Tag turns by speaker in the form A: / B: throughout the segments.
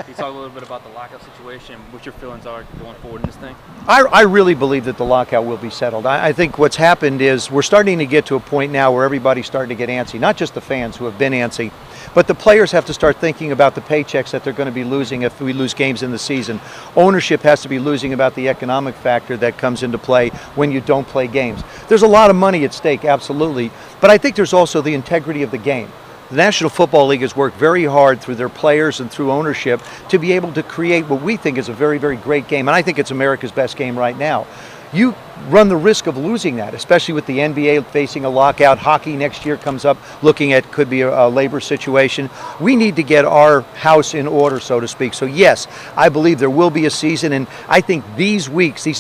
A: You talk a little bit about the lockout situation, what your feelings are going forward in this thing?
B: I really believe that the lockout will be settled. I think what's happened is we're starting to get to a point now where everybody's starting to get antsy, not just the fans who have been antsy, but the players have to start thinking about the paychecks that they're going to be losing if we lose games in the season. Ownership has to be losing about the economic factor that comes into play when you don't play games. There's a lot of money at stake, absolutely, but I think there's also the integrity of the game. The National Football League has worked very hard through their players and through ownership to be able to create what we think is a very, very great game. And I think it's America's best game right now. You run the risk of losing that, especially with the NBA facing a lockout. Hockey next year comes up looking at could be a labor situation. We need to get our house in order, so to speak. So yes, I believe there will be a season, and I think these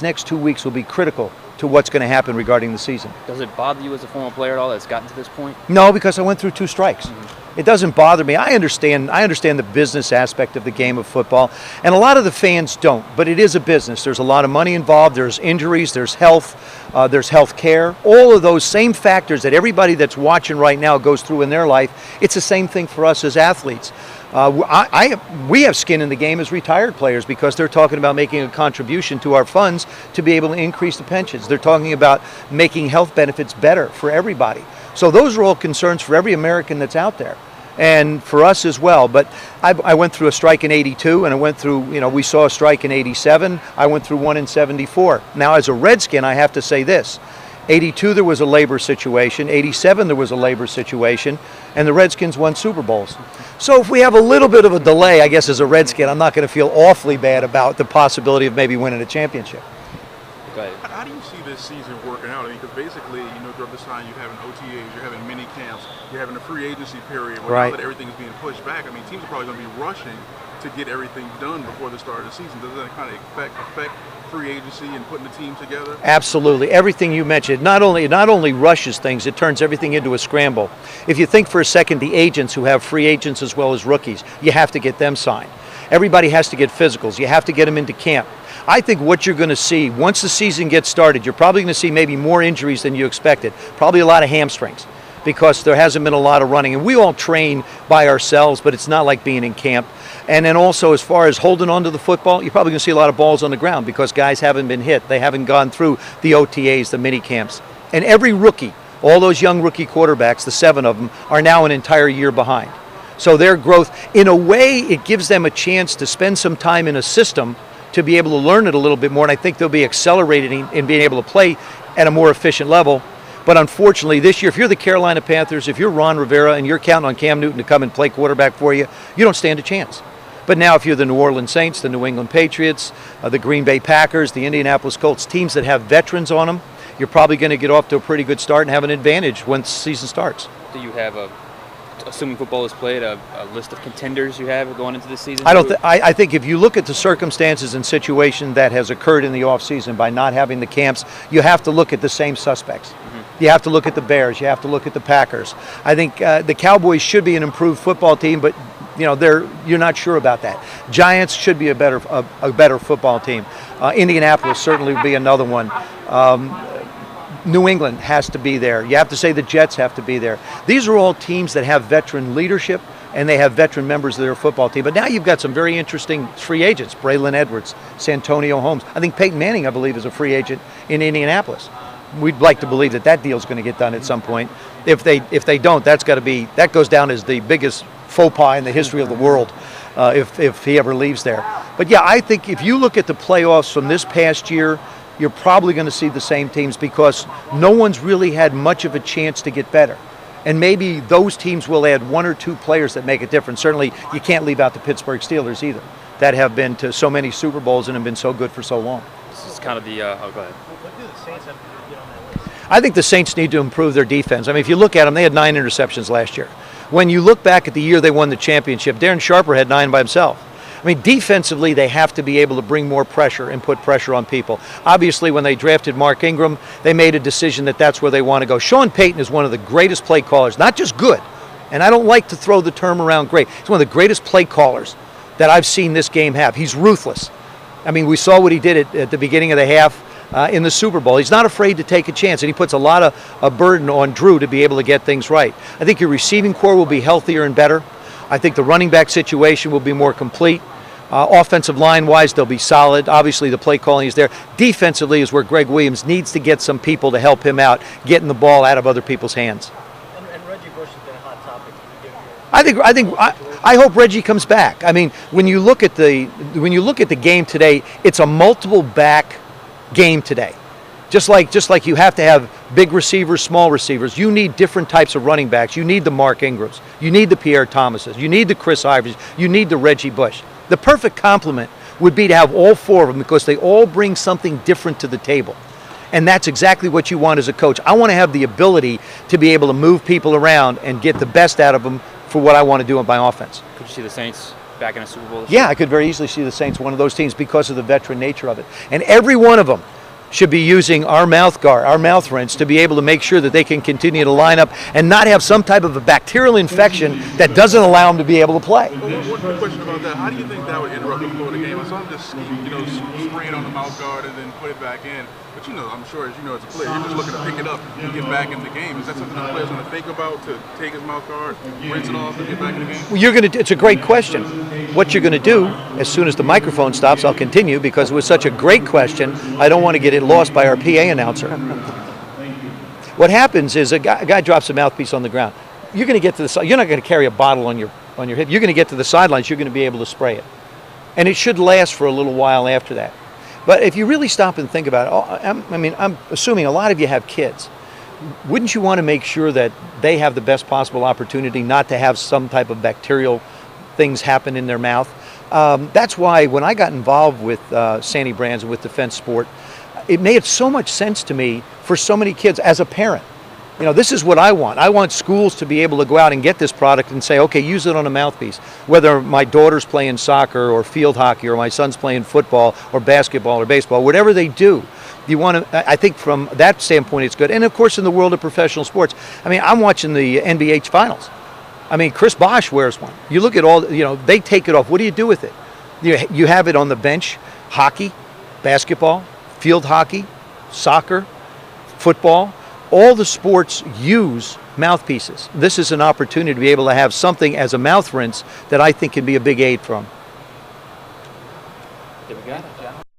B: next 2 weeks will be critical to what's going to happen regarding the season.
A: Does it bother you as a former player at all that's gotten to this point?
B: No, because I went through 2 strikes. It doesn't bother me. I understand the business aspect of the game of football, and a lot of the fans don't, but it is a business. There's a lot of money involved, there's injuries, there's health care, all of those same factors that everybody that's watching right now goes through in their life. It's the same thing for us as athletes. We have skin in the game as retired players because they're talking about making a contribution to our funds to be able to increase the pensions. They're talking about making health benefits better for everybody. So those are all concerns for every American that's out there, and for us as well. But I went through a strike in '82, and I went through, we saw a strike in '87. I went through one in '74. Now, as a Redskin, I have to say this. '82 there was a labor situation, '87 there was a labor situation, and the Redskins won Super Bowls. So if we have a little bit of a delay, I guess as a Redskin, I'm not going to feel awfully bad about the possibility of maybe winning a championship.
A: Go ahead.
C: How do you see this season working out? I mean, because basically, throughout this time, you're having OTAs, you're having mini camps, you're having a free agency period where now that everything is being pushed back, I mean, teams are probably going to be rushing to get everything done before the start of the season. Does that kind of affect free agency and putting the team together?
B: Absolutely. Everything you mentioned not only rushes things, it turns everything into a scramble. If you think for a second, the agents who have free agents as well as rookies, you have to get them signed. Everybody has to get physicals. You have to get them into camp. I think what you're going to see once the season gets started, you're probably going to see maybe more injuries than you expected. Probably a lot of hamstrings because there hasn't been a lot of running. And we all train by ourselves, but it's not like being in camp. And then also, as far as holding on to the football, you're probably going to see a lot of balls on the ground because guys haven't been hit. They haven't gone through the OTAs, the mini camps. And every rookie, all those young rookie quarterbacks, the 7 of them, are now an entire year behind. So their growth, in a way, it gives them a chance to spend some time in a system to be able to learn it a little bit more, and I think they'll be accelerated in being able to play at a more efficient level. But unfortunately, this year, if you're the Carolina Panthers, if you're Ron Rivera and you're counting on Cam Newton to come and play quarterback for you, you don't stand a chance. But now if you're the New Orleans Saints, the New England Patriots, the Green Bay Packers, the Indianapolis Colts, teams that have veterans on them, you're probably going to get off to a pretty good start and have an advantage once the season starts.
A: Do you have assuming football is played, a list of contenders you have going into this season?
B: I think if you look at the circumstances and situation that has occurred in the offseason by not having the camps, you have to look at the same suspects. You have to look at the Bears. You have to look at the Packers. I think the Cowboys should be an improved football team, but you're not sure about that. Giants should be a better football team. Indianapolis certainly would be another one. New England has to be there. You have to say the Jets have to be there. These are all teams that have veteran leadership and they have veteran members of their football team. But now you've got some very interesting free agents. Braylon Edwards, Santonio Holmes. I think Peyton Manning, I believe, is a free agent in Indianapolis. We'd like to believe that deal's going to get done at some point. If they don't, that goes down as the biggest faux pas in the history of the world if he ever leaves there. But yeah, I think if you look at the playoffs from this past year, you're probably going to see the same teams because no one's really had much of a chance to get better. And maybe those teams will add 1 or 2 players that make a difference. Certainly, you can't leave out the Pittsburgh Steelers either, that have been to so many Super Bowls and have been so good for so long.
A: This is kind of the, go ahead.
D: What do the Saints have to get on that list?
B: I think the Saints need to improve their defense. I mean, if you look at them, they had 9 interceptions last year. When you look back at the year they won the championship, Darren Sharper had 9 by himself. I mean, defensively, they have to be able to bring more pressure and put pressure on people. Obviously, when they drafted Mark Ingram, they made a decision that that's where they want to go. Sean Payton is one of the greatest play callers, not just good, and I don't like to throw the term around great. He's one of the greatest play callers that I've seen this game have. He's ruthless. I mean, we saw what he did at the beginning of the half in the Super Bowl. He's not afraid to take a chance, and he puts a lot of burden on Drew to be able to get things right. I think your receiving core will be healthier and better. I think the running back situation will be more complete. Offensive line-wise, they'll be solid. Obviously, the play calling is there. Defensively is where Greg Williams needs to get some people to help him out, getting the ball out of other people's hands.
D: And Reggie Bush has been a hot topic.
B: I hope Reggie comes back. I mean, when you look at the game today, it's a multiple back game today. Just like you have to have big receivers, small receivers, you need different types of running backs. You need the Mark Ingrams, you need the Pierre Thomases, you need the Chris Ivories, you need the Reggie Bush. The perfect complement would be to have all four of them because they all bring something different to the table. And that's exactly what you want as a coach. I want to have the ability to be able to move people around and get the best out of them for what I want to do in my offense.
A: Could you see the Saints back in a Super Bowl this
B: Yeah,
A: year?
B: I could very easily see the Saints one of those teams because of the veteran nature of it. And every one of them should be using our mouth guard, our mouth rinse, to be able to make sure that they can continue to line up and not have some type of a bacterial infection that doesn't allow them to be able to play.
C: Well, one quick question about that. How do you think that would interrupt the flow of the game? I saw him just, spraying on the mouth guard and then put it back in. But I'm sure as you know as a player, you're just looking to pick it up and get back in the game. Is that something the player's going to think about, to take his mouth guard, rinse it off, and get back in the game?
B: Well, it's a great question. What you're going to do, as soon as the microphone stops, I'll continue because it was such a great question. I don't want to get it lost by our PA announcer. What happens is a guy drops a mouthpiece on the ground. You're going to get to the side. You're not going to carry a bottle on your hip. You're going to get to the sidelines. You're going to be able to spray it, and it should last for a little while after that. But if you really stop and think about it, I'm assuming a lot of you have kids. Wouldn't you want to make sure that they have the best possible opportunity not to have some type of bacterial things happen in their mouth? That's why when I got involved with Sandy Brands and with Defense Sport, it made so much sense to me for so many kids as a parent. This is what I want. I want schools to be able to go out and get this product and say, okay, use it on a mouthpiece. Whether my daughter's playing soccer or field hockey or my son's playing football or basketball or baseball, whatever they do, I think from that standpoint it's good. And of course in the world of professional sports, I'm watching the NBA finals. Chris Bosh wears one. You look at all, they take it off. What do you do with it? You have it on the bench, hockey, basketball, field hockey, soccer, football. All the sports use mouthpieces. This is an opportunity to be able to have something as a mouth rinse that I think can be a big aid from.